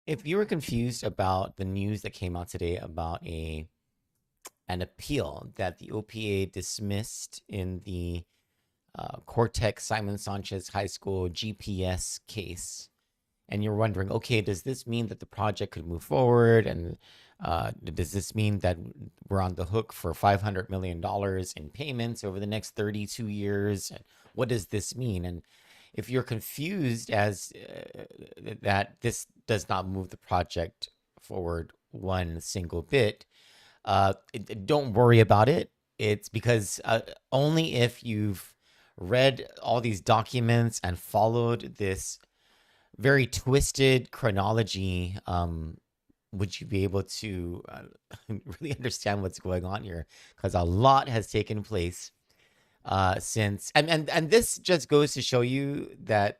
If you were confused about the news that came out today about an appeal that the OPA dismissed in the Cortex Simon Sanchez High School GPS case, and you're wondering, okay, does this mean that the project could move forward? And does this mean that we're on the hook for $500 million in payments over the next 32 years? And what does this mean? And if you're confused as that this does not move the project forward one single bit, don't worry about it. It's because only if you've read all these documents and followed this very twisted chronology, would you be able to really understand what's going on here? Because a lot has taken place since, and this just goes to show you that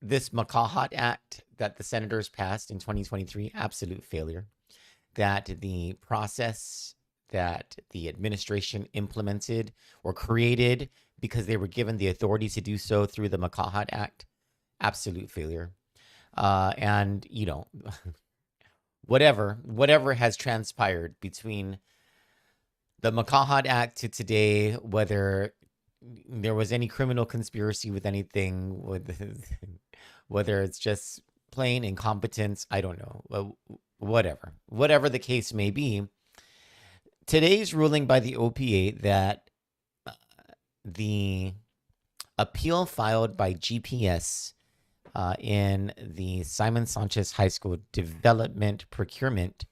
this Makahat Act that the senators passed in 2023, absolute failure. That the process that the administration implemented or created because they were given the authority to do so through the Makahat Act, absolute failure. And, you know, whatever has transpired between the Makahat Act to today, whether there was any criminal conspiracy with anything, whether it's just plain incompetence, I don't know. Well, whatever the case may be, today's ruling by the OPA that the appeal filed by GPS in the Simon Sanchez High School development procurement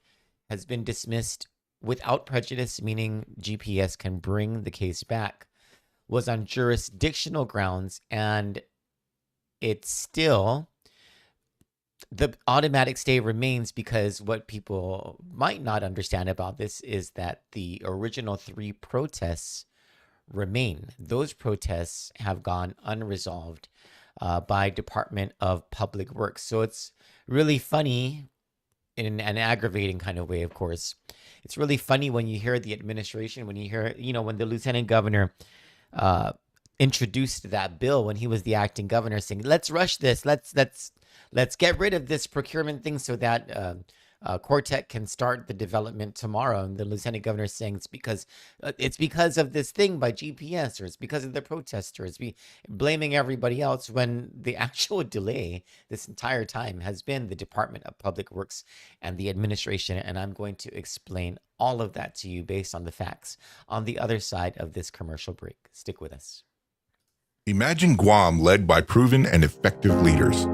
has been dismissed without prejudice, meaning GPS can bring the case back, was on jurisdictional grounds, and it's still, the automatic stay remains because what people might not understand about this is that the original 3 protests remain. Those protests have gone unresolved by Department of Public Works. So it's really funny in an aggravating kind of way, of course. It's really funny when you hear the administration, when you hear, when the lieutenant governor introduced that bill when he was the acting governor, saying, let's rush this, let's get rid of this procurement thing so that Cortec can start the development tomorrow. And the lieutenant governor is saying it's because of this thing by GPS, or it's because of the protesters, blaming everybody else, when the actual delay this entire time has been the Department of Public Works and the administration. And I'm going to explain all of that to you based on the facts on the other side of this commercial break. Stick with us. Imagine Guam led by proven and effective leaders.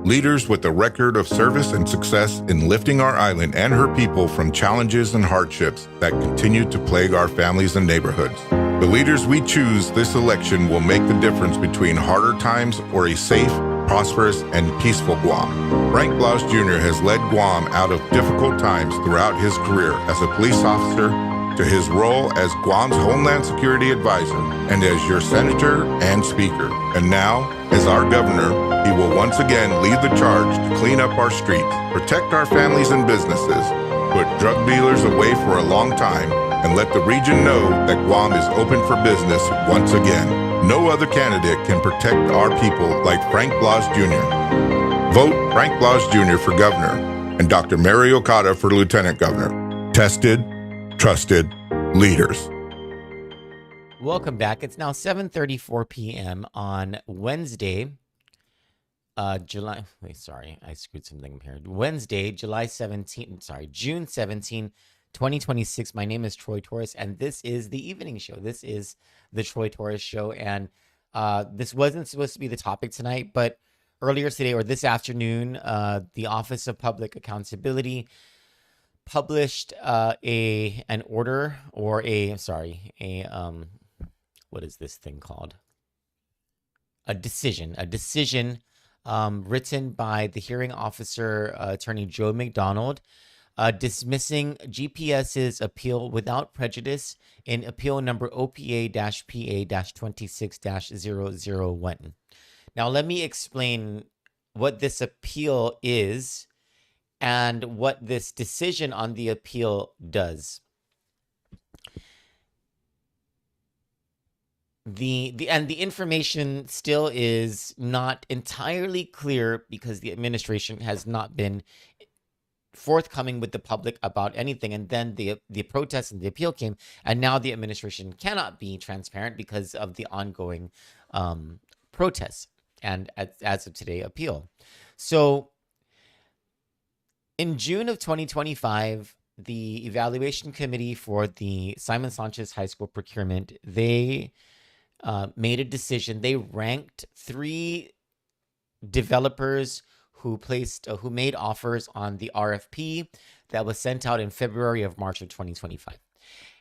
Leaders with a record of service and success in lifting our island and her people from challenges and hardships that continue to plague our families and neighborhoods. The leaders we choose this election will make the difference between harder times or a safe, prosperous, and peaceful Guam. Frank Blas Jr. has led Guam out of difficult times throughout his career as a police officer, to his role as Guam's Homeland Security Advisor, and as your Senator and Speaker. And now, as our Governor, he will once again lead the charge to clean up our streets, protect our families and businesses, put drug dealers away for a long time, and let the region know that Guam is open for business once again. No other candidate can protect our people like Frank Blas Jr. Vote Frank Blas Jr. for Governor and Dr. Mary Okada for Lieutenant Governor. Tested, trusted leaders. Welcome back. It's now 7:34 p.m. on Wednesday, Wednesday, June 17, 2026. My name is Troy Torres, and this is the evening show. This is the Troy Torres Show, and this wasn't supposed to be the topic tonight, but earlier today, or this afternoon, the Office of Public Accountability published an order, or what is this thing called? A decision written by the hearing officer, Attorney Joe McDonald, dismissing GPS's appeal without prejudice in appeal number OPA-PA-26-001. Now, let me explain what this appeal is and what this decision on the appeal does. the information still is not entirely clear because the administration has not been forthcoming with the public about anything. And then the protest and the appeal came, and now the administration cannot be transparent because of the ongoing protests and as of today, appeal. So in June of 2025, the evaluation committee for the Simon Sanchez High School procurement, they made a decision. They ranked 3 developers who made offers on the RFP that was sent out in February of March of 2025.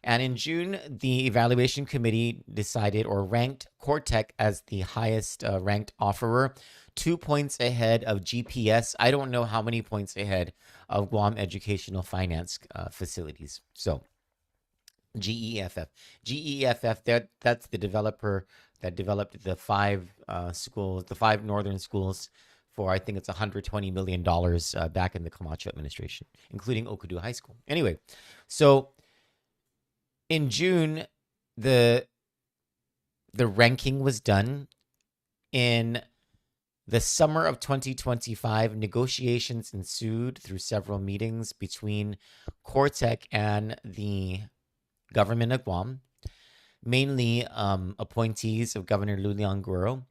And in June, the evaluation committee decided or ranked Cortec as the highest ranked offerer, 2 points ahead of GPS. I don't know how many points ahead of Guam Educational Finance Facilities. So GEFF. GEFF, that's the developer that developed the 5 schools, the 5 northern schools for, I think it's $120 million back in the Camacho administration, including Okudu High School. Anyway, so in June, the ranking was done. In the summer of 2025, negotiations ensued through several meetings between Cortec and the government of Guam, mainly appointees of Governor Luliang Guerrero.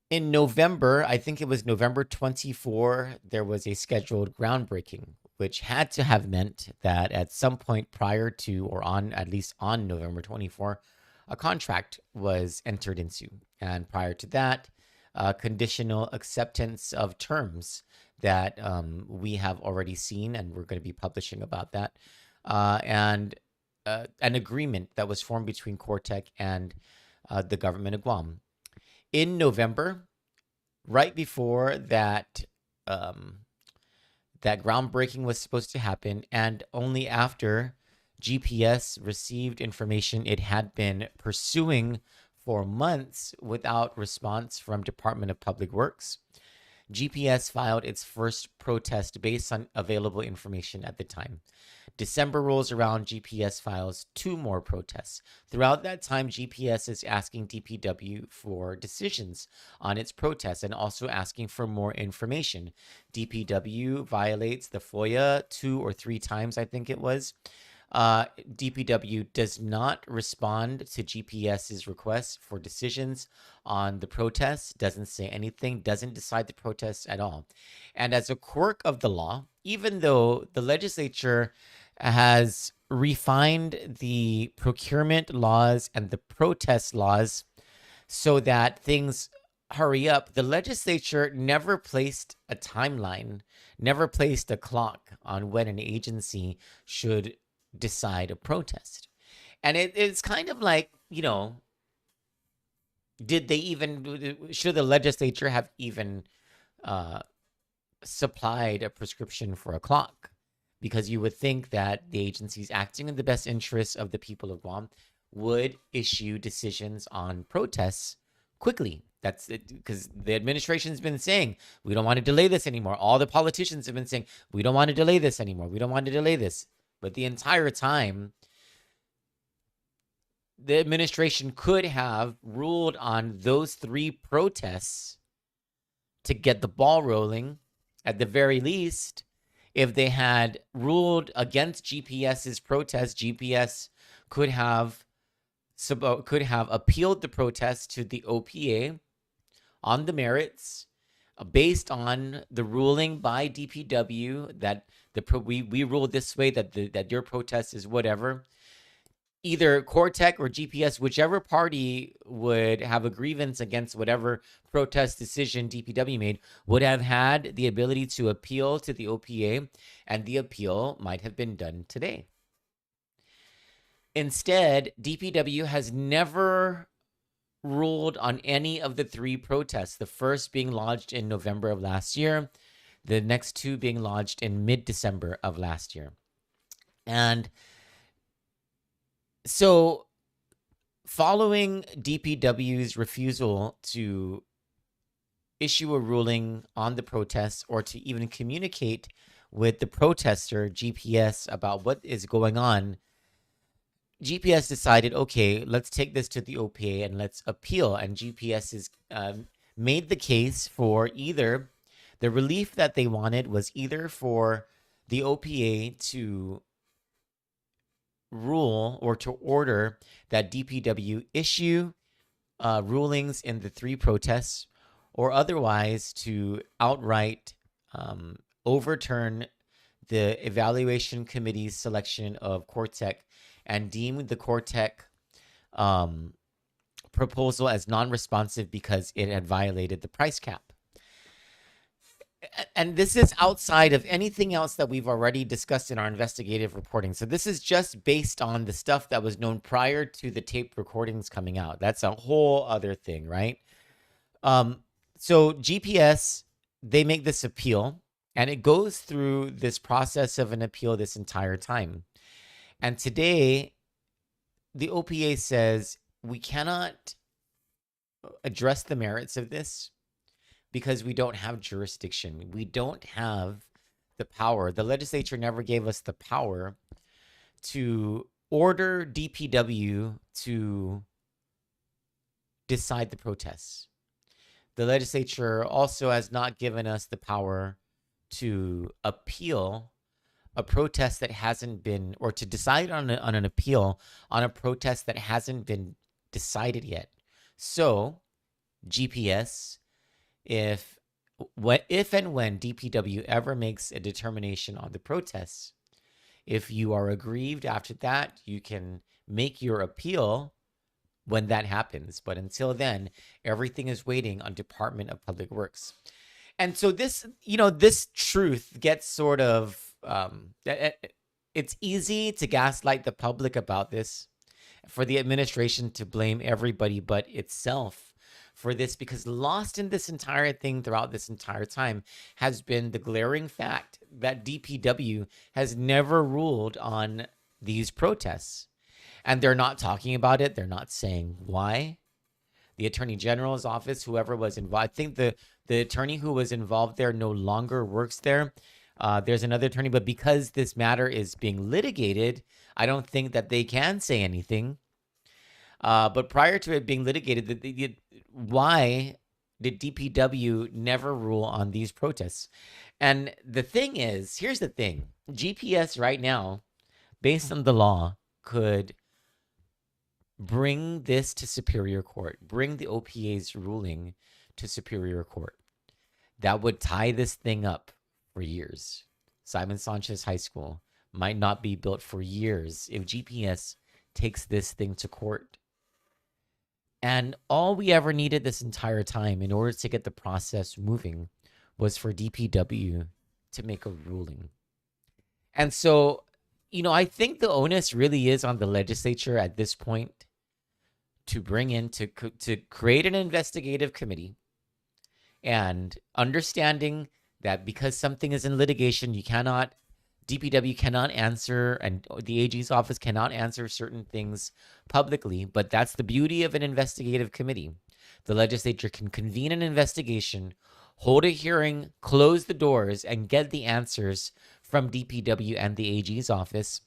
In November, I think it was November 24, there was a scheduled groundbreaking, which had to have meant that at some point prior to or on, at least on November 24, a contract was entered into. And prior to that, conditional acceptance of terms that we have already seen, and we're going to be publishing about that, and an agreement that was formed between Cortec and the government of Guam. In November, right before that that groundbreaking was supposed to happen, and only after GPS received information it had been pursuing for months without response from Department of Public Works, GPS filed its first protest based on available information at the time. December rolls around, GPS files 2 more protests. Throughout that time, GPS is asking DPW for decisions on its protests and also asking for more information. DPW violates the FOIA 2 or 3 times, I think it was. DPW does not respond to GPS's requests for decisions on the protests, doesn't say anything, doesn't decide the protests at all. And as a quirk of the law, even though the legislature has refined the procurement laws and the protest laws so that things hurry up, the legislature never placed a timeline, never placed a clock on when an agency should decide a protest. And it's kind of like, you know, should the legislature have even supplied a prescription for a clock? Because you would think that the agencies acting in the best interests of the people of Guam would issue decisions on protests quickly. That's it, because the administration's been saying, we don't want to delay this anymore. All the politicians have been saying, we don't want to delay this anymore. We don't want to delay this. But the entire time, the administration could have ruled on those 3 protests to get the ball rolling. At the very least, if they had ruled against GPS's protest, GPS could have appealed the protest to the OPA on the merits based on the ruling by DPW that we ruled this way, that your protest is whatever. Either Cortec or GPS, whichever party would have a grievance against whatever protest decision DPW made, would have had the ability to appeal to the OPA, and the appeal might have been done today. Instead, DPW has never ruled on any of the 3 protests, the first being lodged in November of last year, the next 2 being lodged in mid-December of last year. And so, following DPW's refusal to issue a ruling on the protests or to even communicate with the protester, GPS, about what is going on, GPS decided, okay, let's take this to the OPA and let's appeal. And GPS has made the case for either the relief that they wanted was either for the OPA to rule or to order that DPW issue rulings in the 3 protests, or otherwise to outright overturn the evaluation committee's selection of Cortec and deem the Cortec proposal as non-responsive because it had violated the price cap. And this is outside of anything else that we've already discussed in our investigative reporting. So this is just based on the stuff that was known prior to the tape recordings coming out. That's a whole other thing, right? So GPS, they make this appeal, and it goes through this process of an appeal this entire time. And today, the OPA says we cannot address the merits of this because we don't have jurisdiction. We don't have the power. The legislature never gave us the power to order DPW to decide the protests. The legislature also has not given us the power to appeal a protest that hasn't been, or to decide on an appeal on a protest that hasn't been decided yet. So, GPS, if and when DPW ever makes a determination on the protests, if you are aggrieved after that, you can make your appeal when that happens. But until then, everything is waiting on Department of Public Works. And so this, this truth gets sort of, it's easy to gaslight the public about this, for the administration to blame everybody but itself for this, because lost in this entire thing throughout this entire time has been the glaring fact that DPW has never ruled on these protests. And they're not talking about it. They're not saying why. The Attorney General's office, whoever was involved, I think the attorney who was involved there no longer works there. There's another attorney, but because this matter is being litigated, I don't think that they can say anything. But prior to it being litigated, why did DPW never rule on these protests? And the thing is, here's the thing. GPS right now, based on the law, could bring this to Superior Court, bring the OPA's ruling to Superior Court. That would tie this thing up for years. Simon Sanchez High School might not be built for years if GPS takes this thing to court. And all we ever needed this entire time in order to get the process moving was for DPW to make a ruling. And so, I think the onus really is on the legislature at this point to bring in, to create an investigative committee, and understanding that because something is in litigation, DPW cannot answer, and the AG's office cannot answer certain things publicly, but that's the beauty of an investigative committee. The legislature can convene an investigation, hold a hearing, close the doors, and get the answers from DPW and the AG's office.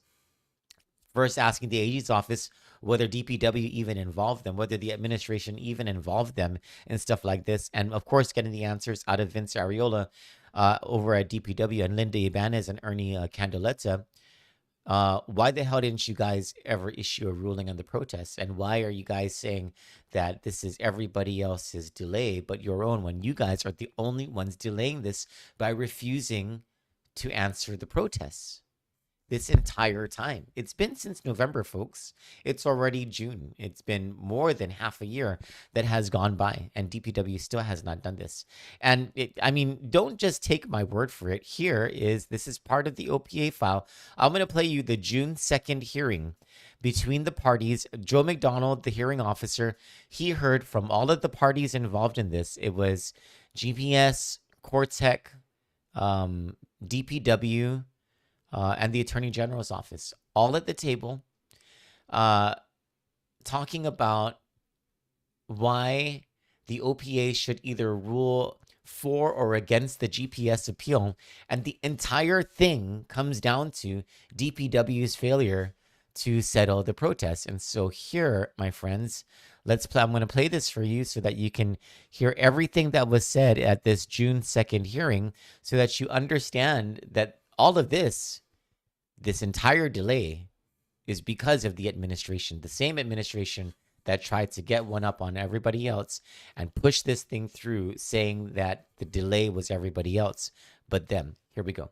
First asking the AG's office whether DPW even involved them, whether the administration even involved them and stuff like this. And of course, getting the answers out of Vince Ariola over at DPW and Linda Ibanez and Ernie Candeleta. Why the hell didn't you guys ever issue a ruling on the protests? And why are you guys saying that this is everybody else's delay but your own, when you guys are the only ones delaying this by refusing to answer the protests this entire time? It's been since November, folks. It's already June. It's been more than half a year that has gone by, and DPW still has not done this. And don't just take my word for it. This is part of the OPA file. I'm going to play you the June 2nd hearing between the parties. Joe McDonald, the hearing officer, he heard from all of the parties involved in this. It was GPS, Cortec, DPW, and the Attorney General's office, all at the table, talking about why the OPA should either rule for or against the GPS appeal. And the entire thing comes down to DPW's failure to settle the protest. And so here, my friends, let's play. I'm going to play this for you so that you can hear everything that was said at this June 2nd hearing, so that you understand that all of this entire delay is because of the administration, the same administration that tried to get one up on everybody else and push this thing through, saying that the delay was everybody else but them. Here we go.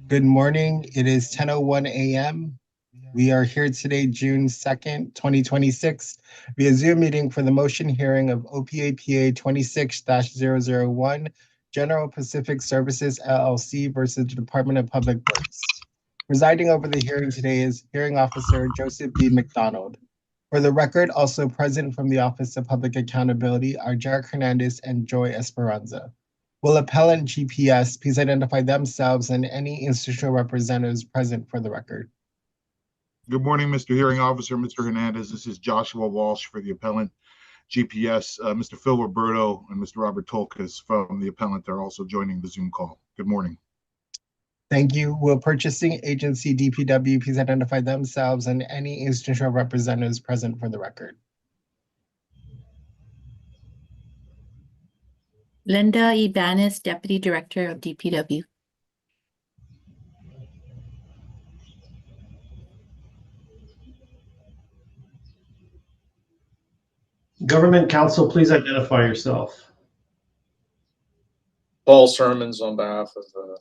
Good morning. It is 10:01 a.m. We are here today, June 2nd, 2026, via Zoom meeting for the motion hearing of OPAPA 26-001, General Pacific Services, LLC versus the Department of Public Works. Presiding over the hearing today is Hearing Officer Joseph B. McDonald. For the record, also present from the Office of Public Accountability are Jarek Hernandez and Joy Esperanza. Will appellant GPS please identify themselves and any institutional representatives present for the record? Good morning, Mr. Hearing Officer, Mr. Hernandez. This is Joshua Walsh for the appellant GPS. Mr. Phil Roberto and Mr. Robert Tolkas from the appellant are also joining the Zoom call. Good morning. Thank you. Will purchasing agency DPW please identify themselves and any institutional representatives present for the record? Linda Ibanez, Deputy Director of DPW. Government counsel, please identify yourself. Paul Sermons on behalf of the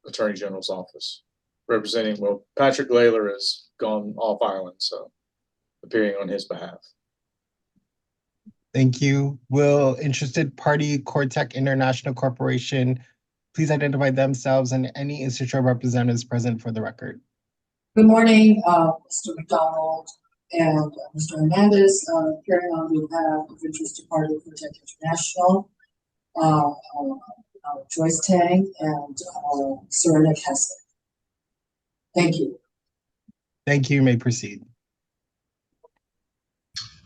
Attorney General's office, representing, well, Patrick Layler has gone off island, so appearing on his behalf. Thank you. Will interested party Cortec International Corporation please identify themselves and any institutional representatives present for the record? Good morning, Mr. McDonald and Mr. Hernandez, appearing on behalf of interested party Cortec International, Joyce Tang and Serena Kessler. Thank you. Thank you. You may proceed.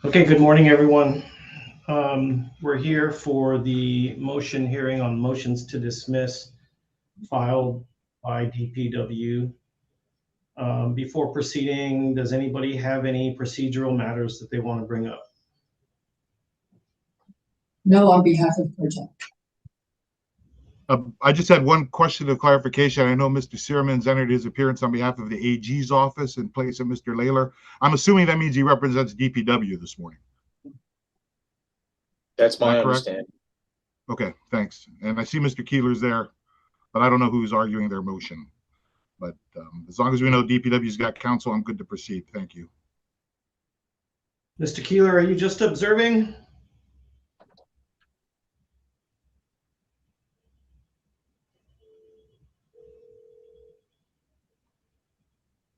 Okay, good morning, everyone. We're here for the motion hearing on motions to dismiss filed by DPW. Before proceeding, does anybody have any procedural matters that they want to bring up? No, on behalf of Cortec. I just had one question of clarification. I know Mr. Searman's entered his appearance on behalf of the AG's office in place of Mr. Layler. I'm assuming that means he represents DPW this morning. That's my correct? understanding. Okay, thanks. And I see Mr. Keeler's there, but I don't know who's arguing their motion. But as long as we know DPW's got counsel, I'm good to proceed. Thank you. Mr. Keeler, are you just observing?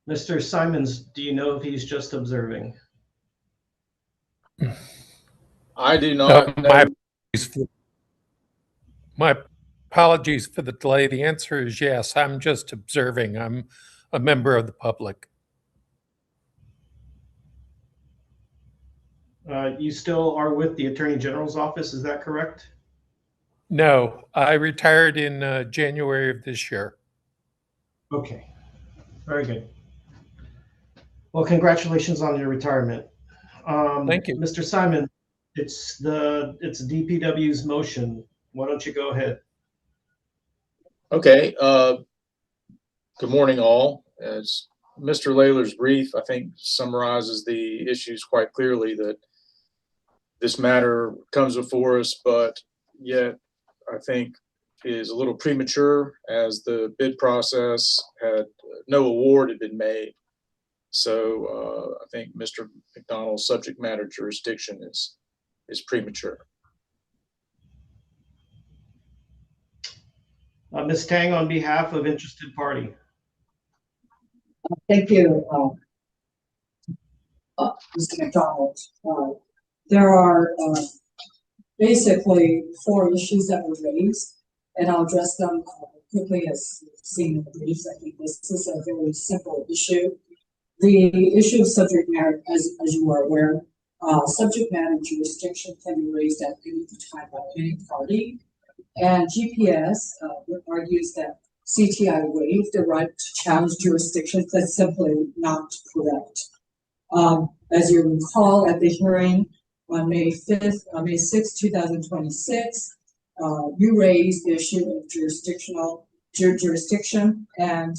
Mr. Simons, do you know if he's just observing? I do not know. My apologies for the delay. The answer is yes. I'm just observing. I'm a member of the public. You still are with the Attorney General's office, is that correct? No, I retired in January of this year. Okay, very good. Well, congratulations on your retirement. Thank you. Mr. Simon, it's DPW's motion. Why don't you go ahead? Okay. Good morning, all. As Mr. Layler's brief, I think, summarizes the issues quite clearly, that this matter comes before us, but yet I think is a little premature, as the bid process had no award had been made. So I think Mr. McDonald's subject matter jurisdiction is premature. Ms. Tang, on behalf of interested party. Thank you, Mr. McDonald. There are basically 4 issues that were raised, and I'll address them quickly as seen in the briefs. I think this is a very simple issue. The issue of subject matter, as you are aware, subject matter jurisdiction can be raised at any time by any party. And GPS argues that CTI waived the right to challenge jurisdictions. That's simply not correct. As you recall, at the hearing on May 6, 2026, you raised the issue of jurisdiction, and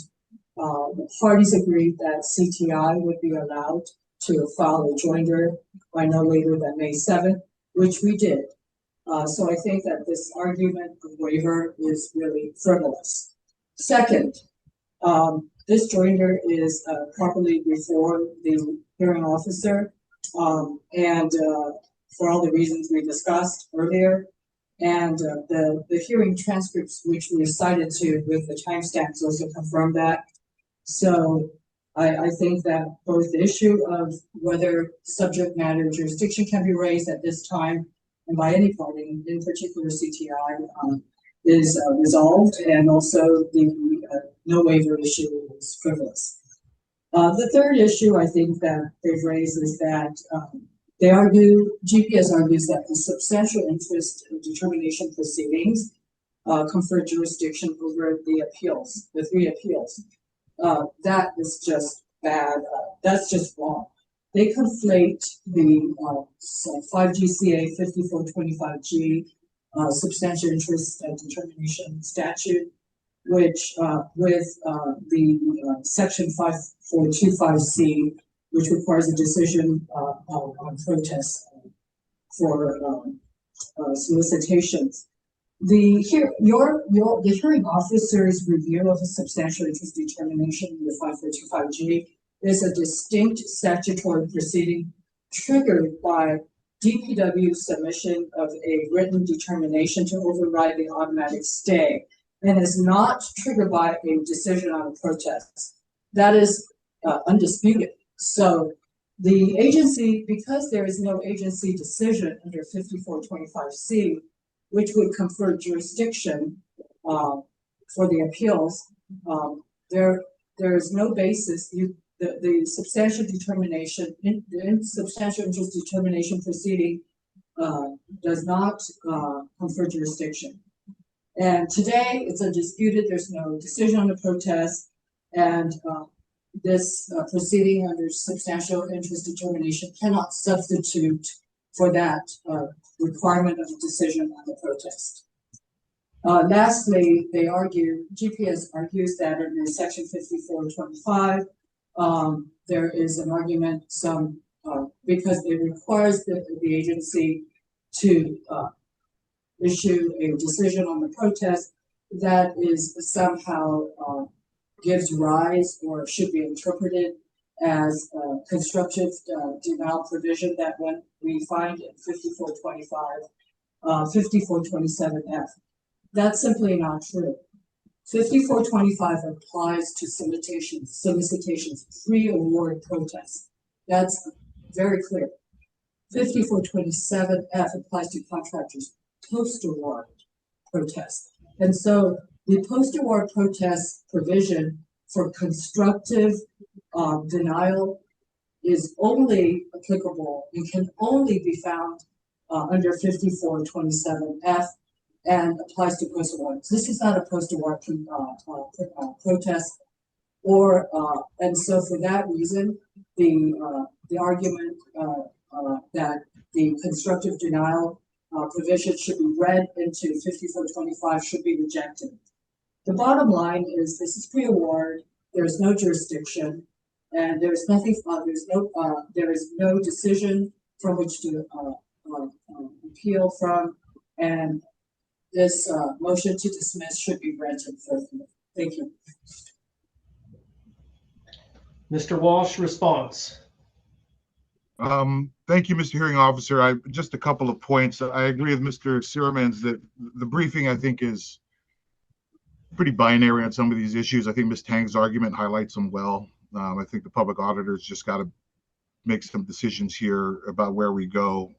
the parties agreed that CTI would be allowed to file a joinder by no later than May 7th, which we did. So I think that this argument of waiver is really frivolous. Second, this joinder is properly before the hearing officer, and for all the reasons we discussed earlier. And the hearing transcripts, which we cited to with the timestamps, also confirm that. So I think that both the issue of whether subject matter jurisdiction can be raised at this time and by any party, in particular CTI, is resolved, and also the no waiver issue is frivolous. The third issue I think that they've raised is that GPS argues that the substantial interest in determination proceedings confer jurisdiction over the appeals, the 3 appeals. That is just bad. That's just wrong. They conflate the 5 GCA 5425G substantial interest and determination statute, which with the section 5425C, which requires a decision on protests for solicitations. The hearing officer's review of a substantial interest determination in the 5425G is a distinct statutory proceeding triggered by DPW submission of a written determination to override the automatic stay, and is not triggered by a decision on a protest. That is undisputed. So the agency, because there is no agency decision under 5425C, which would confer jurisdiction for the appeals, there is no basis. The substantial determination, the substantial interest determination proceeding does not confer jurisdiction. And today it's undisputed. There's no decision on the protest, and this proceeding under substantial interest determination cannot substitute for that requirement of a decision on the protest. Lastly, GPS argues that under section 5425, there is an argument, because it requires the agency to issue a decision on the protest that is somehow gives rise or should be interpreted as constructive denial provision that when we find in 5425, 5427F. That's simply not true. 5425 applies to solicitations, pre-award protests. That's very clear. 5427F applies to contractors post-award protests. And so the post-award protest provision for constructive denial is only applicable and can only be found under 5427F and applies to post-awards. This is not a post-award protest, and so for that reason, the argument that the constructive denial provision should be read into 5425 should be rejected. The bottom line is this is pre-award. There is no jurisdiction, and there is nothing. There is no decision from which to appeal from, and this motion to dismiss should be granted. Thank you. Mr. Walsh, response. Thank you, Mr. Hearing Officer. Just a couple of points. I agree with Mr. Sirmans that the briefing, I think, is pretty binary on some of these issues. I think Ms. Tang's argument highlights them well. I think the public auditors just got to make some decisions here about where we go.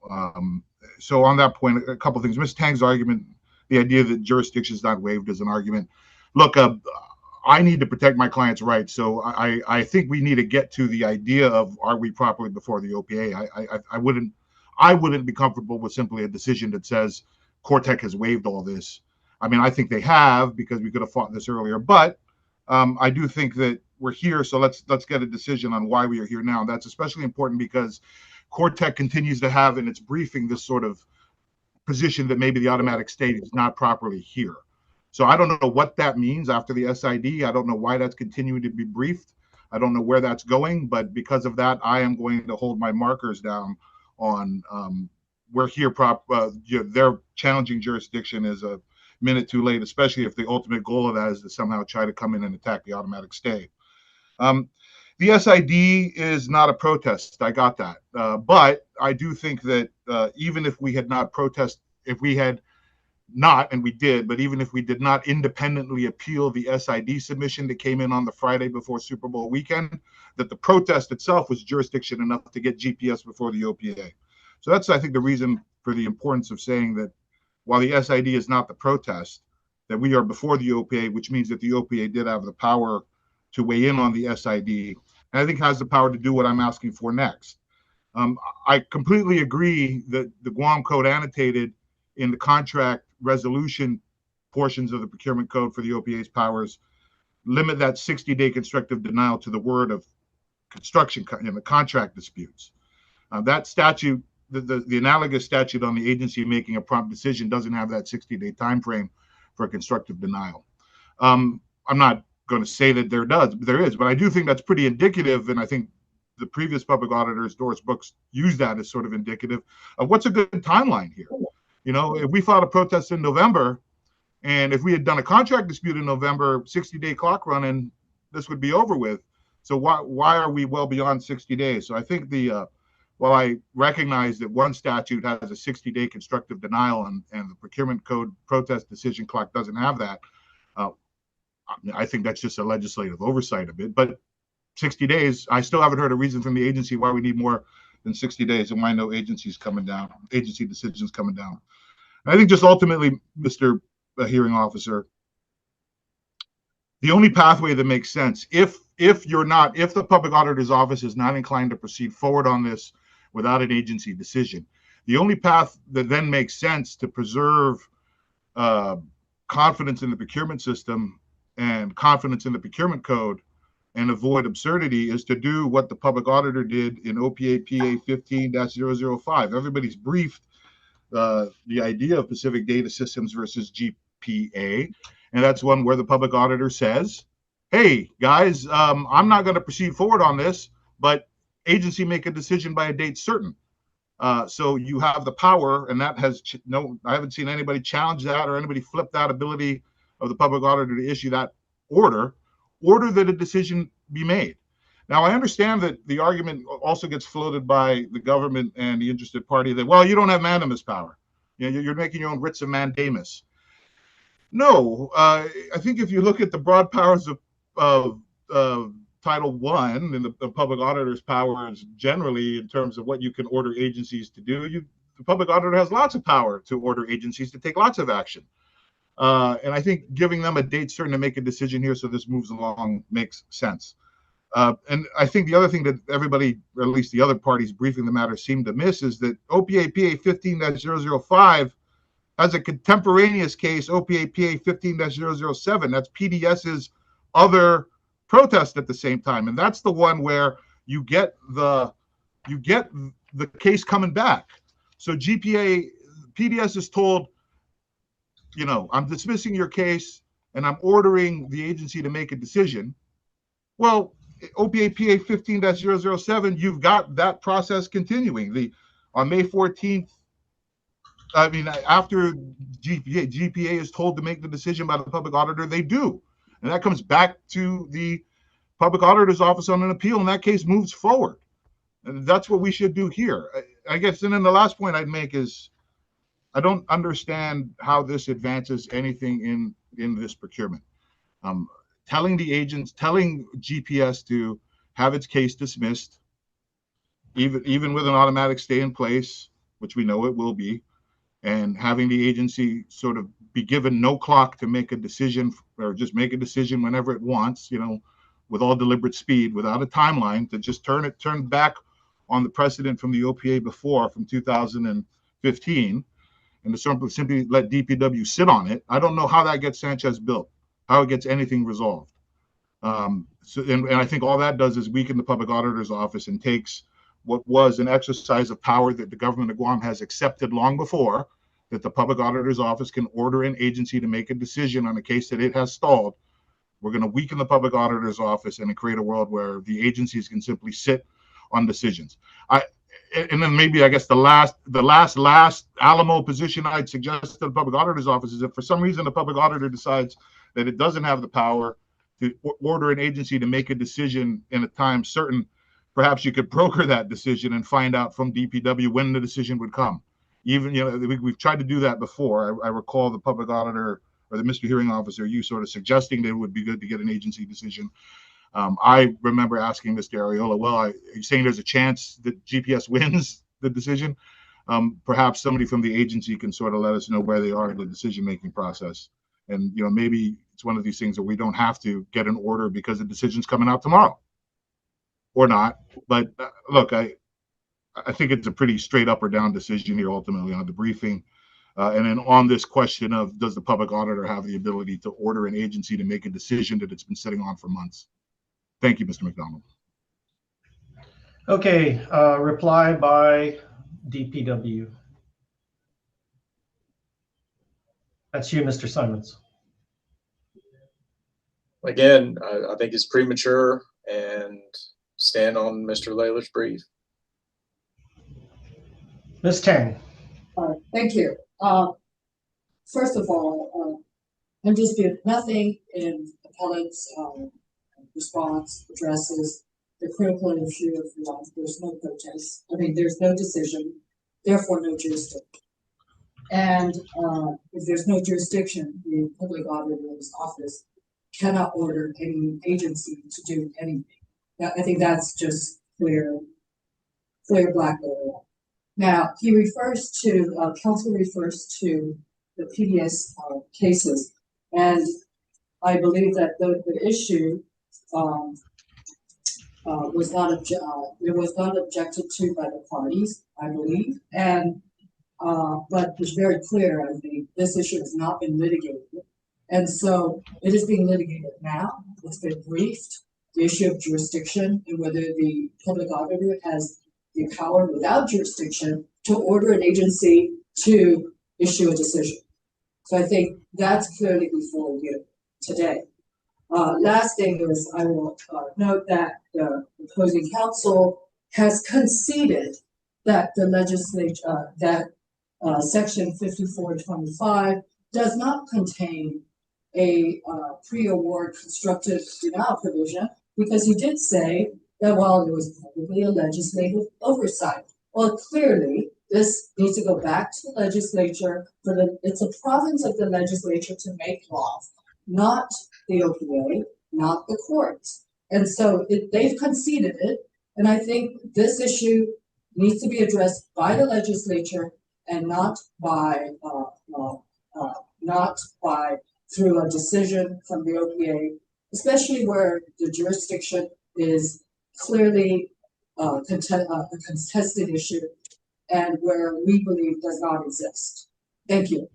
So on that point, a couple of things. Ms. Tang's argument, the idea that jurisdiction is not waived is an argument. Look, I need to protect my client's rights. So I think we need to get to the idea of, are we properly before the OPA? I wouldn't be comfortable with simply a decision that says Cortec has waived all this. I mean, I think they have, because we could have fought this earlier, but I do think that we're here. So let's get a decision on why we are here now. That's especially important because Cortec continues to have in its briefing this sort of position that maybe the automatic stay is not properly here. So I don't know what that means after the SID. I don't know why that's continuing to be briefed. I don't know where that's going, but because of that, I am going to hold my markers down on we're here. Their challenging jurisdiction is a minute too late, especially if the ultimate goal of that is to somehow try to come in and attack the automatic stay. The SID is not a protest. I got that. But I do think that even if we had not protest, if we had not, and we did, but even if we did not independently appeal the SID submission that came in on the Friday before Super Bowl weekend, that the protest itself was jurisdiction enough to get GPS before the OPA. So that's, I think, the reason for the importance of saying that while the SID is not the protest, that we are before the OPA, which means that the OPA did have the power to weigh in on the SID, and I think has the power to do what I'm asking for next. I completely agree that the Guam Code annotated in the contract resolution portions of the procurement code for the OPA's powers limit that 60-day constructive denial to the word of construction in the contract disputes. That statute, the analogous statute on the agency making a prompt decision, doesn't have that 60-day time frame for a constructive denial. I'm not going to say that there is, but I do think that's pretty indicative, and I think the previous public auditors, Doris Brooks, used that as sort of indicative of what's a good timeline here. You know, if we filed a protest in November, and if we had done a contract dispute in November, 60-day clock running, this would be over with. So why are we well beyond 60 days? So I think while I recognize that one statute has a 60-day constructive denial and the procurement code protest decision clock doesn't have that, I think that's just a legislative oversight of it. But 60 days, I still haven't heard a reason from the agency why we need more than 60 days and why no agency decisions coming down. And I think just ultimately, Mr. Hearing Officer, the only pathway that makes sense, if the public auditor's office is not inclined to proceed forward on this without an agency decision, the only path that then makes sense to preserve confidence in the procurement system and confidence in the procurement code and avoid absurdity is to do what the public auditor did in OPA PA 15-005. Everybody's briefed the idea of Pacific Data Systems versus GPA, and that's one where the public auditor says, hey, guys, I'm not going to proceed forward on this, but agency make a decision by a date certain. So you have the power, and that has I haven't seen anybody challenge that or anybody flip that ability of the public auditor to issue that order that a decision be made. Now, I understand that the argument also gets floated by the government and the interested party that, well, you don't have mandamus power. You know, you're making your own writs of mandamus. No, I think if you look at the broad powers of Title I and the public auditor's powers generally in terms of what you can order agencies to do, the public auditor has lots of power to order agencies to take lots of action. And I think giving them a date certain to make a decision here so this moves along makes sense. And I think the other thing that everybody, or at least the other parties briefing the matter, seem to miss is that OPA PA 15-005 has a contemporaneous case, OPA PA 15-007. That's PDS's other protest at the same time. And that's the one where you get the case coming back. So PDS is told, you know, I'm dismissing your case and I'm ordering the agency to make a decision. Well, OPA PA 15-007, you've got that process continuing. On May 14th, I mean, after GPA is told to make the decision by the public auditor, they do. And that comes back to the public auditor's office on an appeal, and that case moves forward. And that's what we should do here. I guess, and then the last point I'd make is, I don't understand how this advances anything in this procurement. Telling GPS to have its case dismissed, even with an automatic stay in place, which we know it will be, and having the agency sort of be given no clock to make a decision or just make a decision whenever it wants, you know, with all deliberate speed, without a timeline, to just turn back on the precedent from the OPA before, from 2015. and to simply let DPW sit on it, I don't know how that gets Sanchez built, how it gets anything resolved. And I think all that does is weaken the public auditor's office and takes what was an exercise of power that the government of Guam has accepted long before, that the public auditor's office can order an agency to make a decision on a case that it has stalled. We're going to weaken the public auditor's office and create a world where the agencies can simply sit on decisions. And then maybe I guess the last Alamo position I'd suggest to the public auditor's office is if for some reason the public auditor decides that it doesn't have the power to order an agency to make a decision in a time certain, perhaps you could broker that decision and find out from DPW when the decision would come. Even, we've tried to do that before. I recall the public auditor or the Mr. Hearing Officer, you sort of suggesting that it would be good to get an agency decision. I remember asking Mr. Ariola, well, are you saying there's a chance that GPS wins the decision? Perhaps somebody from the agency can sort of let us know where they are in the decision-making process. And, maybe it's one of these things that we don't have to get an order because the decision's coming out tomorrow or not. But look, I think it's a pretty straight up or down decision here ultimately on the briefing. And then on this question of does the public auditor have the ability to order an agency to make a decision that it's been sitting on for months? Thank you, Mr. McDonald. Okay, reply by DPW. That's you, Mr. Simons. Again, I think it's premature and stand on Mr. Layler's brief. Ms. Tang. Thank you. First of all, I'm disputing nothing in appellate's response addresses the critical issue of law. There's no protest. I mean, there's no decision, therefore no jurisdiction. And if there's no jurisdiction, the public auditor's office cannot order any agency to do anything. I think that's just clear black law. Now, he refers to, counsel refers to the PDS cases, and I believe that the issue was not objected to by the parties, I believe, and but it's very clear, I think, this issue has not been litigated, and so it is being litigated now. It's been briefed, the issue of jurisdiction and whether the public auditor has the power without jurisdiction to order an agency to issue a decision. So I think that's clearly before you today. Last thing is I will note that the opposing counsel has conceded that the legislature, section 5425 does not contain a pre-award constructive denial provision, because he did say that while there was probably a legislative oversight. Well, clearly, this needs to go back to the legislature. It's a province of the legislature to make laws, not the OPA, not the courts. And so they've conceded it. And I think this issue needs to be addressed by the legislature and not by through a decision from the OPA, especially where the jurisdiction is clearly a contested issue and where we believe does not exist. Thank you.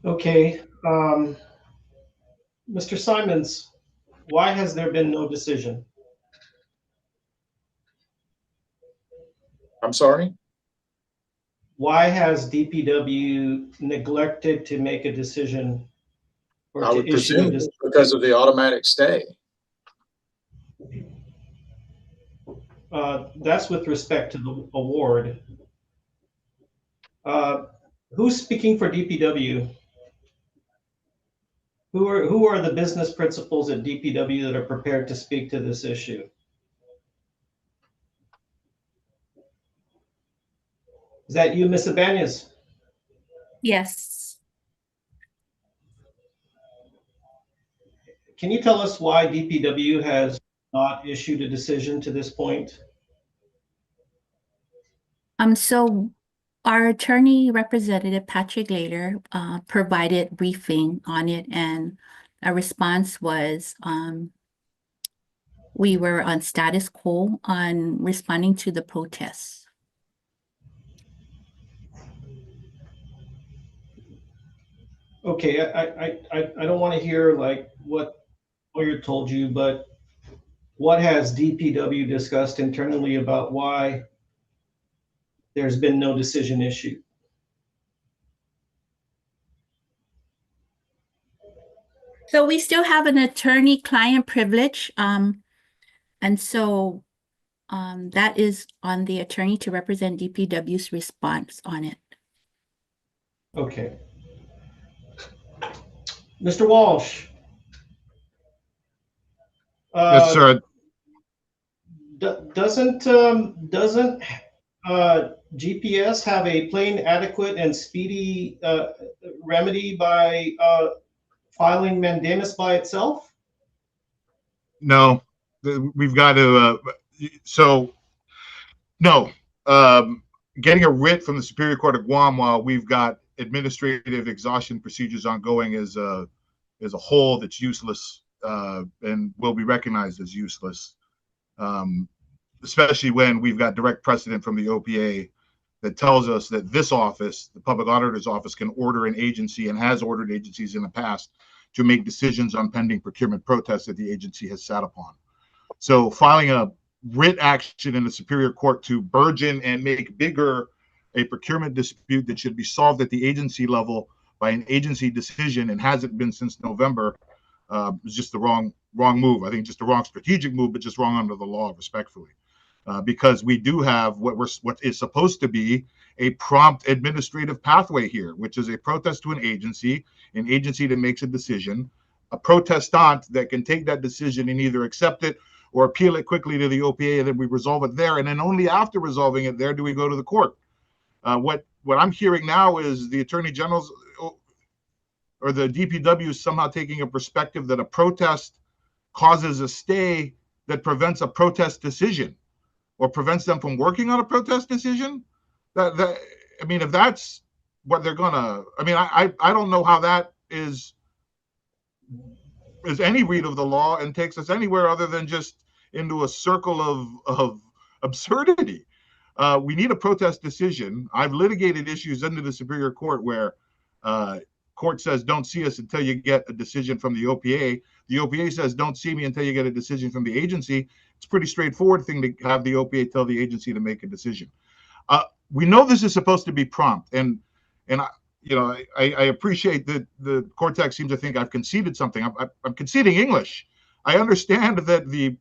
Okay, Mr. Simons, why has there been no decision? I'm sorry? Why has DPW neglected to make a decision? Or I would presume it's because of the automatic stay. That's with respect to the award. Who's speaking for DPW? Who are the business principals at DPW that are prepared to speak to this issue? Is that you, Ms. Ibanez? Yes. Can you tell us why DPW has not issued a decision to this point? So our attorney representative, Patrick Layler, provided briefing on it, and our response was we were on status quo on responding to the protests. Okay, I don't want to hear like what lawyer told you, but what has DPW discussed internally about why there's been no decision issued? So we still have an attorney-client privilege, and so that is on the attorney to represent DPW's response on it. Okay. Mr. Walsh. Yes, sir. Doesn't GPS have a plain, adequate, and speedy remedy by filing mandamus by itself? No, we've got to. So no, getting a writ from the Superior Court of Guam while we've got administrative exhaustion procedures ongoing is a whole that's useless and will be recognized as useless, especially when we've got direct precedent from the OPA that tells us that this office, the Public Auditor's Office, can order an agency and has ordered agencies in the past to make decisions on pending procurement protests that the agency has sat upon. So filing a writ action in the Superior Court to burgeon and make bigger a procurement dispute that should be solved at the agency level by an agency decision and hasn't been since November is just the wrong move. I think just the wrong strategic move, but just wrong under the law, respectfully. Because we do have what is supposed to be a prompt administrative pathway here, which is a protest to an agency that makes a decision, a protestant that can take that decision and either accept it or appeal it quickly to the OPA, and then we resolve it there. And then only after resolving it there do we go to the court. What I'm hearing now is the Attorney General's or the DPW is somehow taking a perspective that a protest causes a stay that prevents a protest decision or prevents them from working on a protest decision. I mean, if that's what they're gonna, I mean, I don't know how that is any read of the law and takes us anywhere other than just into a circle of absurdity. We need a protest decision. I've litigated issues into the Superior Court where court says don't see us until you get a decision from the OPA. The OPA says don't see me until you get a decision from the agency. It's a pretty straightforward thing to have the OPA tell the agency to make a decision. We know this is supposed to be prompt, and I appreciate that the Cortex seems to think I've conceded something. I'm conceding English. I understand that the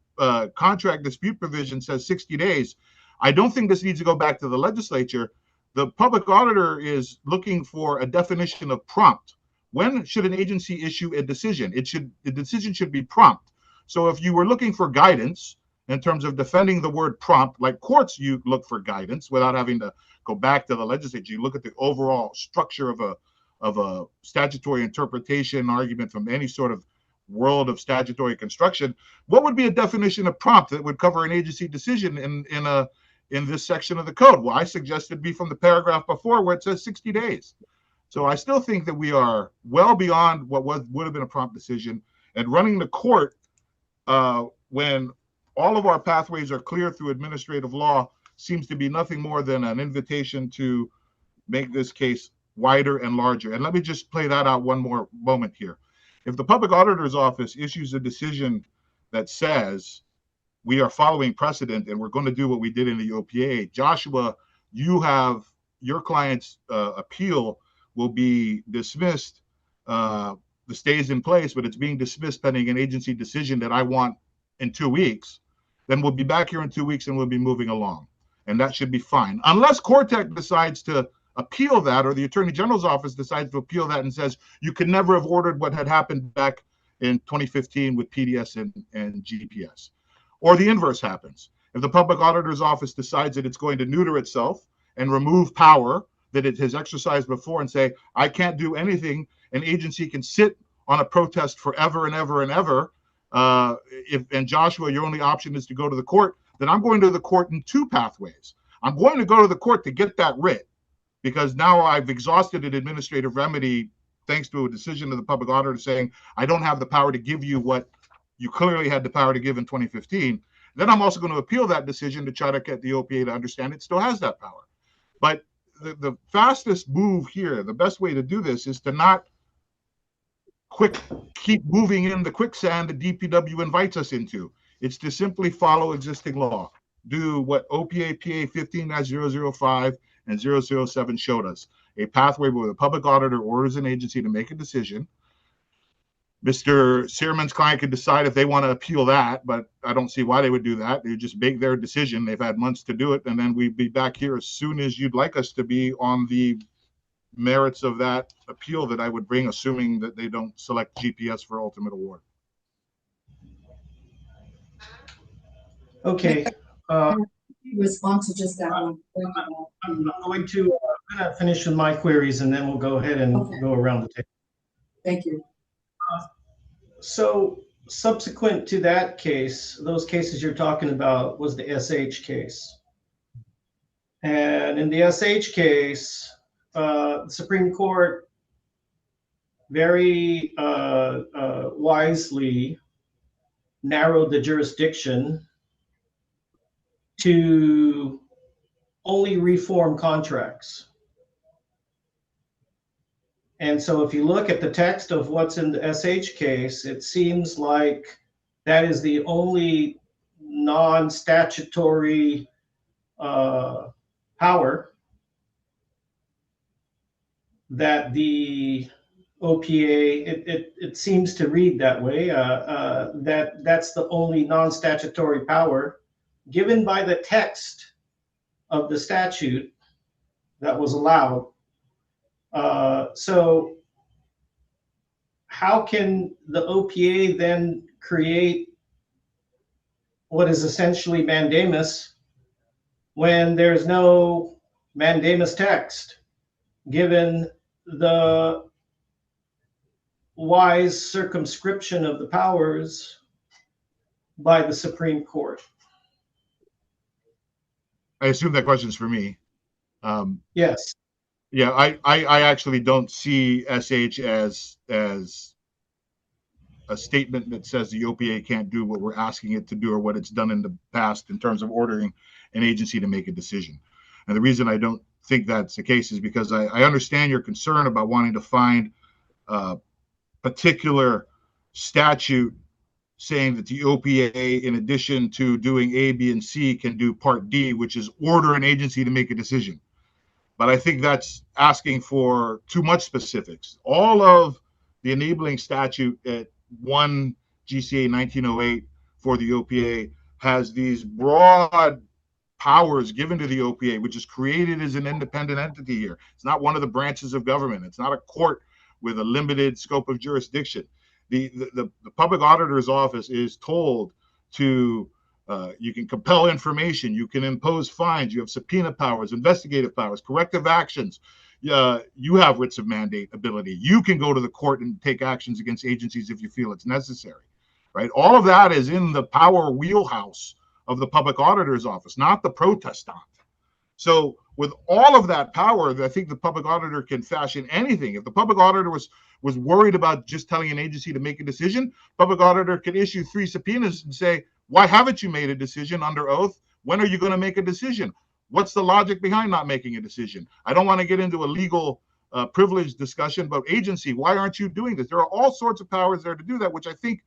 contract dispute provision says 60 days. I don't think this needs to go back to the legislature. The public auditor is looking for a definition of prompt. When should an agency issue a decision? The decision should be prompt. So if you were looking for guidance in terms of defending the word prompt, like courts, you look for guidance without having to go back to the legislature. You look at the overall structure of a statutory interpretation argument from any sort of world of statutory construction. What would be a definition of prompt that would cover an agency decision in this section of the code? Well, I suggested it be from the paragraph before where it says 60 days. So I still think that we are well beyond what would have been a prompt decision, and running the court when all of our pathways are clear through administrative law seems to be nothing more than an invitation to make this case wider and larger. And let me just play that out one more moment here. If the Public Auditor's Office issues a decision that says we are following precedent and we're going to do what we did in the OPA, Joshua, you have your client's appeal will be dismissed. The stay is in place, but it's being dismissed pending an agency decision that I want in 2 weeks. Then we'll be back here in 2 weeks and we'll be moving along. And that should be fine. Unless Cortec decides to appeal that, or the Attorney General's office decides to appeal that and says you could never have ordered what had happened back in 2015 with PDS and GPS. Or the inverse happens. If the Public Auditor's Office decides that it's going to neuter itself and remove power that it has exercised before and say, I can't do anything, an agency can sit on a protest forever and ever and ever, and Joshua, your only option is to go to the court, then I'm going to the court in 2 pathways. I'm going to go to the court to get that writ, because now I've exhausted an administrative remedy thanks to a decision of the public auditor saying I don't have the power to give you what you clearly had the power to give in 2015. Then I'm also going to appeal that decision to try to get the OPA to understand it still has that power. But the fastest move here, the best way to do this is to not keep moving in the quicksand that DPW invites us into. It's to simply follow existing law. Do what OPA PA 15-005 and 007 showed us. A pathway where the public auditor orders an agency to make a decision. Mr. Searman's client could decide if they want to appeal that, but I don't see why they would do that. They just make their decision. They've had months to do it, and then we'd be back here as soon as you'd like us to be on the merits of that appeal that I would bring, assuming that they don't select GPS for ultimate award. Okay. Respond to just that one. I'm going to finish with my queries, and then we'll go ahead and go around the table. Thank you. So subsequent to that case, those cases you're talking about was the SH case. And in the SH case, the Supreme Court very wisely narrowed the jurisdiction to only reform contracts. And so if you look at the text of what's in the SH case, it seems like that is the only non-statutory power that the OPA, it seems to read that way, that's the only non-statutory power given by the text of the statute that was allowed. So how can the OPA then create what is essentially mandamus when there's no mandamus text, given the wise circumscription of the powers by the Supreme Court? I assume that question's for me. Yes. Yeah, I actually don't see SH as a statement that says the OPA can't do what we're asking it to do or what it's done in the past in terms of ordering an agency to make a decision. And the reason I don't think that's the case is because I understand your concern about wanting to find a particular statute saying that the OPA, in addition to doing A, B, and C, can do Part D, which is order an agency to make a decision. But I think that's asking for too much specifics. All of the enabling statute at 1 GCA 1908 for the OPA has these broad powers given to the OPA, which is created as an independent entity here. It's not one of the branches of government. It's not a court with a limited scope of jurisdiction. The public auditor's office is told to you can compel information, you can impose fines, you have subpoena powers, investigative powers, corrective actions. You have writs of mandate ability. You can go to the court and take actions against agencies if you feel it's necessary, right? All of that is in the power wheelhouse of the public auditor's office, not the protestant. So with all of that power, I think the public auditor can fashion anything. If the public auditor was worried about just telling an agency to make a decision, public auditor could issue 3 subpoenas and say, why haven't you made a decision under oath? When are you going to make a decision? What's the logic behind not making a decision? I don't want to get into a legal privilege discussion about agency. Why aren't you doing this? There are all sorts of powers there to do that, which I think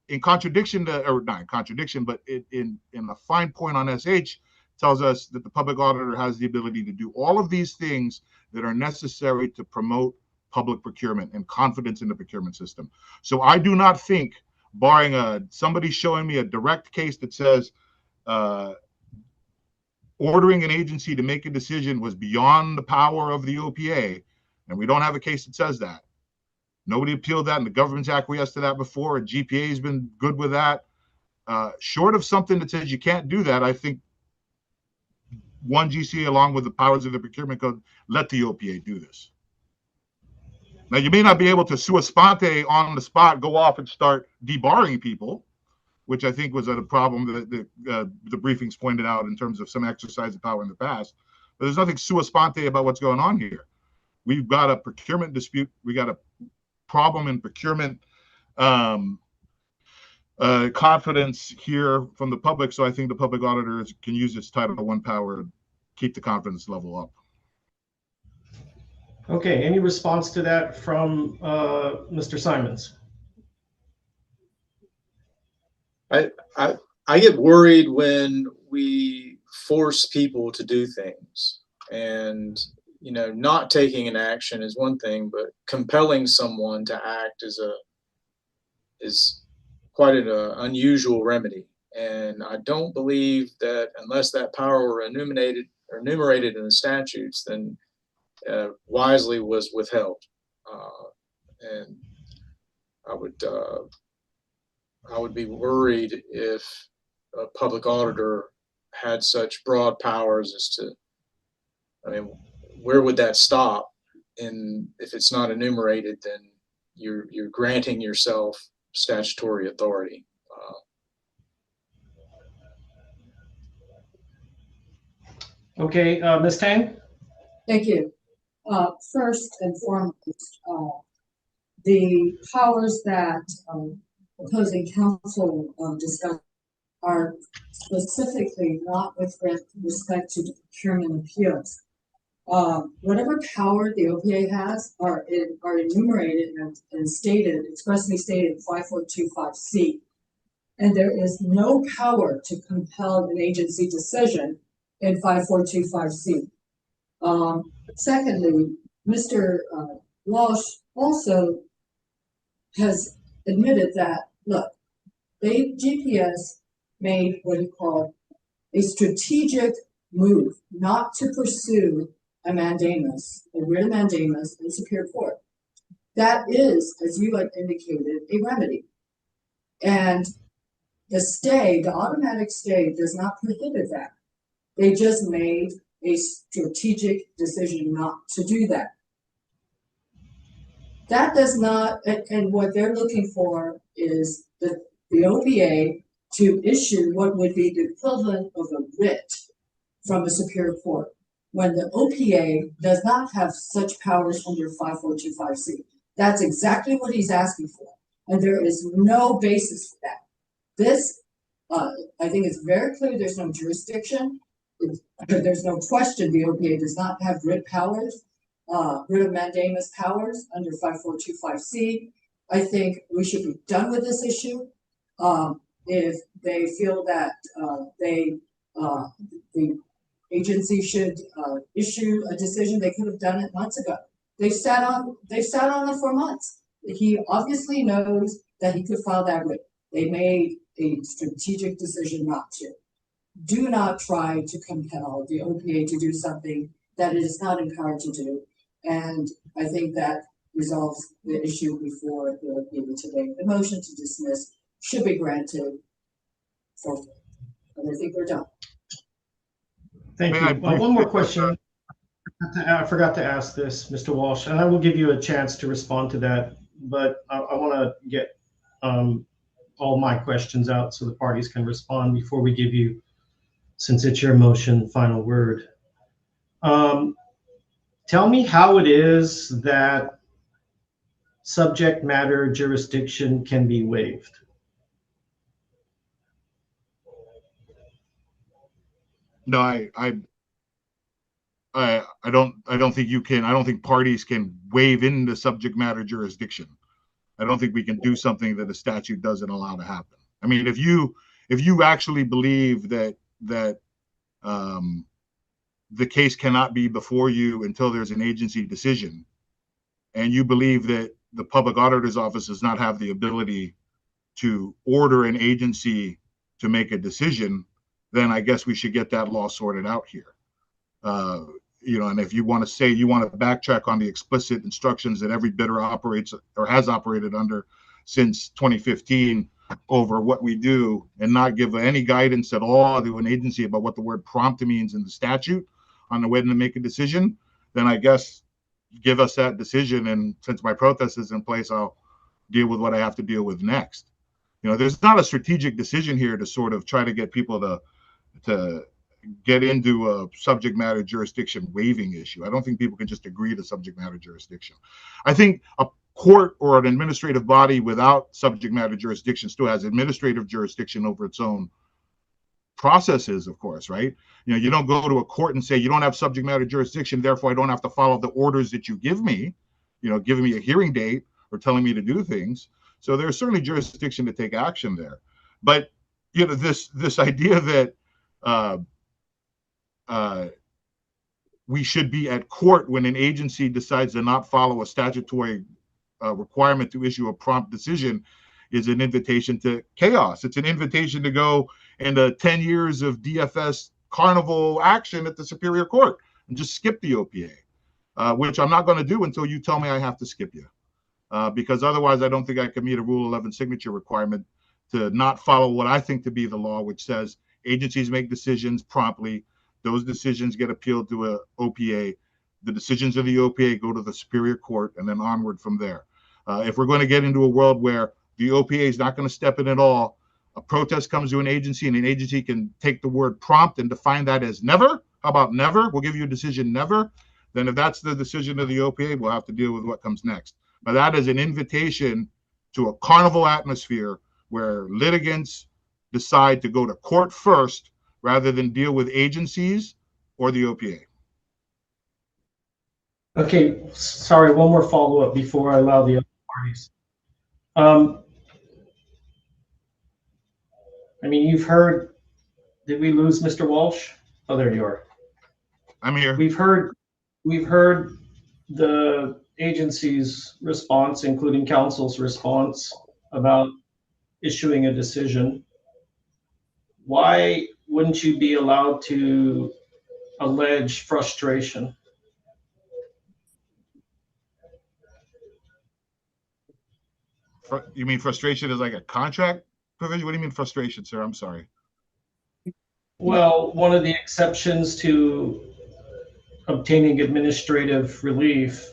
in contradiction to, or not in contradiction, but in a fine point on SH, tells us that the public auditor has the ability to do all of these things that are necessary to promote public procurement and confidence in the procurement system. So I do not think, barring somebody showing me a direct case that says ordering an agency to make a decision was beyond the power of the OPA, and we don't have a case that says that. Nobody appealed that, and the government's acquiesced to that before, and GPA has been good with that. Short of something that says you can't do that, I think 1 GCA, along with the powers of the procurement code, let the OPA do this. Now, you may not be able to sua sponte on the spot, go off and start debarring people, which I think was a problem that the briefings pointed out in terms of some exercise of power in the past. But there's nothing sua sponte about what's going on here. We've got a procurement dispute. We got a problem in procurement confidence here from the public. So I think the public auditors can use its Title I power to keep the confidence level up. Okay, any response to that from Mr. Simons? I get worried when we force people to do things, and not taking an action is one thing, but compelling someone to act is quite an unusual remedy. And I don't believe that unless that power were enumerated in the statutes, then wisely was withheld. And I would be worried if a public auditor had such broad powers as to, I mean, where would that stop? And if it's not enumerated, then you're granting yourself statutory authority. Okay, Ms. Tang? Thank you. First and foremost, the powers that opposing counsel discussed are specifically not with respect to procurement appeals. Whatever power the OPA has are enumerated and stated, expressly stated in 5425C. And there is no power to compel an agency decision in 5425C. Secondly, Mr. Walsh also has admitted that, look, GPS made what he called a strategic move not to pursue a mandamus, a writ of mandamus in Superior Court. That is, as you had indicated, a remedy. And the stay, the automatic stay, does not prohibit that. They just made a strategic decision not to do that. That does not, and what they're looking for is the OPA to issue what would be the equivalent of a writ from a Superior Court, when the OPA does not have such powers under 5425C. That's exactly what he's asking for, and there is no basis for that. This, I think it's very clear there's no jurisdiction. There's no question the OPA does not have writ powers, writ of mandamus powers under 5425C. I think we should be done with this issue. If they feel that the agency should issue a decision, they could have done it months ago. They've sat on it for months. He obviously knows that he could file that writ. They made a strategic decision not to. Do not try to compel the OPA to do something that it is not empowered to do. And I think that resolves the issue before the OPA today. The motion to dismiss should be granted forthwith. And I think we're done. Thank you. One more question. I forgot to ask this, Mr. Walsh, and I will give you a chance to respond to that, but I want to get all my questions out so the parties can respond before we give you, since it's your motion, final word. Tell me how it is that subject matter jurisdiction can be waived. No, I don't think you can. I don't think parties can waive into subject matter jurisdiction. I don't think we can do something that the statute doesn't allow to happen. I mean, if you actually believe that the case cannot be before you until there's an agency decision, and you believe that the public auditor's office does not have the ability to order an agency to make a decision, then I guess we should get that law sorted out here. And if you want to say you want to backtrack on the explicit instructions that every bidder operates or has operated under since 2015 over what we do, and not give any guidance at all to an agency about what the word prompt means in the statute on the way to make a decision, then I guess give us that decision. And since my protest is in place, I'll deal with what I have to deal with next. There's not a strategic decision here to sort of try to get people to get into a subject matter jurisdiction waiving issue. I don't think people can just agree to subject matter jurisdiction. I think a court or an administrative body without subject matter jurisdiction still has administrative jurisdiction over its own process is, of course, right? You know, you don't go to a court and say you don't have subject matter jurisdiction, therefore I don't have to follow the orders that you give me, you know, giving me a hearing date or telling me to do things. So there's certainly jurisdiction to take action there. But, you know, this idea that we should be at court when an agency decides to not follow a statutory requirement to issue a prompt decision is an invitation to chaos. It's an invitation to go into 10 years of DFS carnival action at the Superior Court and just skip the OPA, which I'm not going to do until you tell me I have to skip you. Because otherwise I don't think I can meet a Rule 11 signature requirement to not follow what I think to be the law, which says agencies make decisions promptly. Those decisions get appealed to a OPA. The decisions of the OPA go to the Superior Court and then onward from there. If we're going to get into a world where the OPA is not going to step in at all, a protest comes to an agency and an agency can take the word prompt and define that as never. How about never? We'll give you a decision never. Then if that's the decision of the OPA, we'll have to deal with what comes next. But that is an invitation to a carnival atmosphere where litigants decide to go to court first rather than deal with agencies or the OPA. Okay, sorry, one more follow-up before I allow the other parties. I mean, you've heard, did we lose Mr. Walsh? Oh, there you are. I'm here. We've heard the agency's response, including council's response about issuing a decision. Why wouldn't you be allowed to allege frustration? You mean frustration is like a contract provision? What do you mean frustration, sir? I'm sorry. Well, one of the exceptions to obtaining administrative relief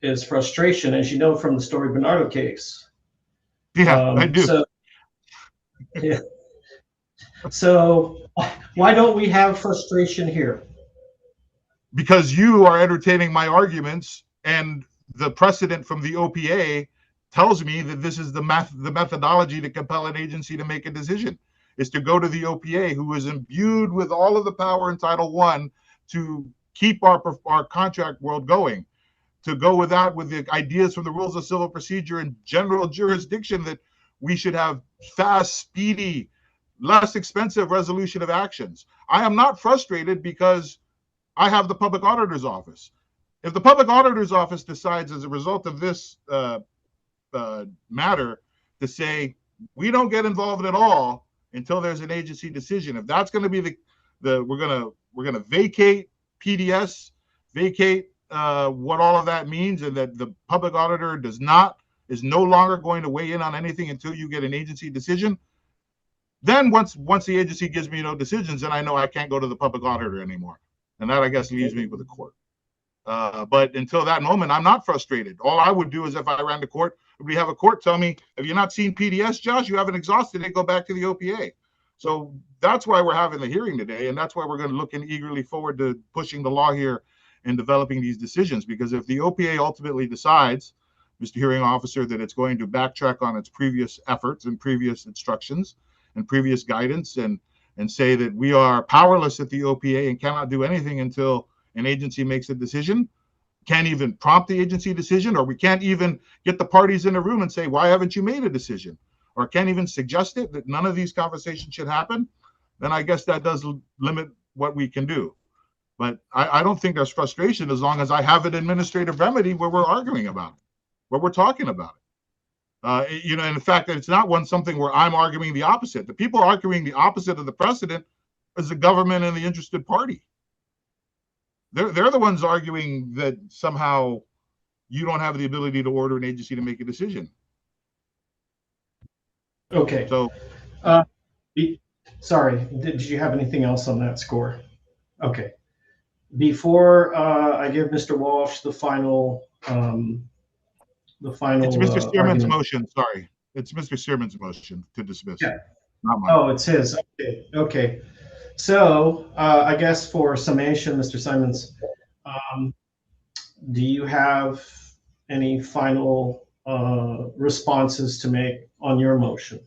is frustration, as you know from the Story Bernardo case. Yeah, I do. So, yeah. So why don't we have frustration here? Because you are entertaining my arguments, and the precedent from the OPA tells me that this is the methodology to compel an agency to make a decision, is to go to the OPA, who is imbued with all of the power in Title I to keep our contract world going, to go with that, with the ideas from the rules of civil procedure and general jurisdiction that we should have fast, speedy, less expensive resolution of actions. I am not frustrated because I have the public auditor's office. If the public auditor's office decides as a result of this matter to say, we don't get involved at all until there's an agency decision, if that's going to be we're going to vacate PDS, vacate what all of that means, and that the public auditor is no longer going to weigh in on anything until you get an agency decision, then once the agency gives me no decisions, then I know I can't go to the public auditor anymore. And that, I guess, leaves me with the court. But until that moment, I'm not frustrated. All I would do is, if I ran to court, we have a court tell me, have you not seen PDS, Josh? You haven't exhausted it, go back to the OPA. So that's why we're having the hearing today, and that's why we're going to look eagerly forward to pushing the law here and developing these decisions. Because if the OPA ultimately decides, Mr. Hearing Officer, that it's going to backtrack on its previous efforts and previous instructions and previous guidance, and say that we are powerless at the OPA and cannot do anything until an agency makes a decision, can't even prompt the agency decision, or we can't even get the parties in a room and say, why haven't you made a decision? Or can't even suggest it, that none of these conversations should happen, then I guess that does limit what we can do. But I don't think there's frustration as long as I have an administrative remedy where we're arguing about it, where we're talking about it. You know, and the fact that it's not something where I'm arguing the opposite. The people arguing the opposite of the precedent is the government and the interested party. They're the ones arguing that somehow you don't have the ability to order an agency to make a decision. Okay. So, sorry, did you have anything else on that score? Okay. Before I give Mr. Walsh the final. It's Mr. Stearman's motion. Sorry, it's Mr. Stearman's motion to dismiss. Yeah. Not mine. Oh, it's his. Okay. Okay. So I guess for summation, Mr. Simons, do you have any final responses to make on your motion?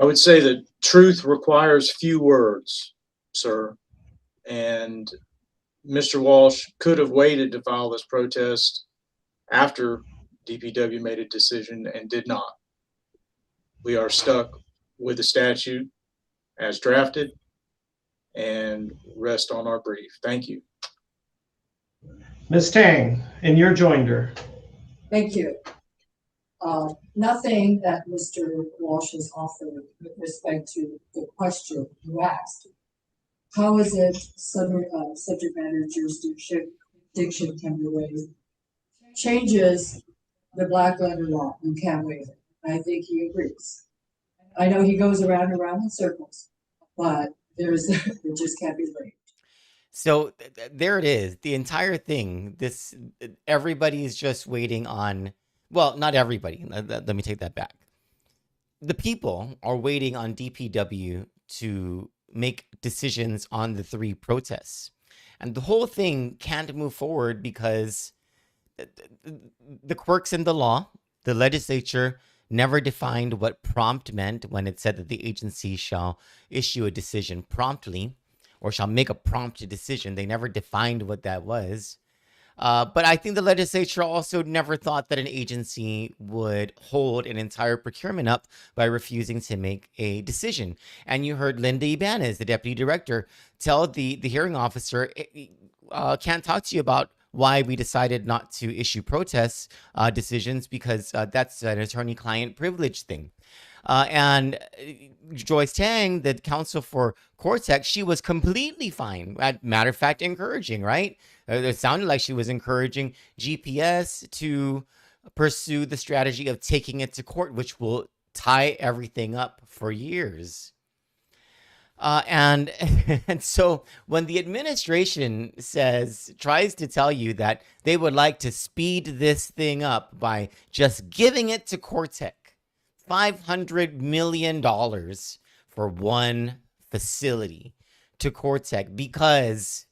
I would say that truth requires few words, sir. And Mr. Walsh could have waited to file this protest after DPW made a decision and did not. We are stuck with the statute as drafted and rest on our brief. Thank you. Ms. Tang, in your joinder. Thank you. Nothing that Mr. Walsh has offered with respect to the question you asked. How is it subject matter jurisdiction can be waived? Changes the black letter law and can't waive it. I think he agrees. I know he goes around and around in circles, but it just can't be waived. So there it is. The entire thing. Everybody is just waiting on. Well, not everybody. Let me take that back. The people are waiting on DPW to make decisions on the 3 protests. And the whole thing can't move forward because the quirks in the law, the legislature never defined what prompt meant when it said that the agency shall issue a decision promptly or shall make a prompt decision. They never defined what that was. But I think the legislature also never thought that an agency would hold an entire procurement up by refusing to make a decision. And you heard Linda Ibanez, the deputy director, tell the hearing officer, can't talk to you about why we decided not to issue protest decisions because that's an attorney-client privilege thing. And Joyce Tang, the counsel for Cortex, she was completely fine. Matter of fact, encouraging, right? It sounded like she was encouraging GPS to pursue the strategy of taking it to court, which will tie everything up for years. And so when the administration tries to tell you that they would like to speed this thing up by just giving it to Cortex, $500 million for one facility to Cortex because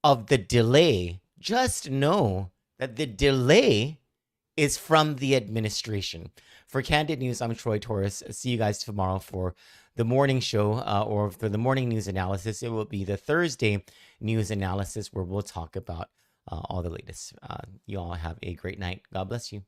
of the delay, just know that the delay is from the administration. For Kandit News, I'm Troy Torres. See you guys tomorrow for the morning show or for the morning news analysis. It will be the Thursday news analysis where we'll talk about all the latest. You all have a great night. God bless you.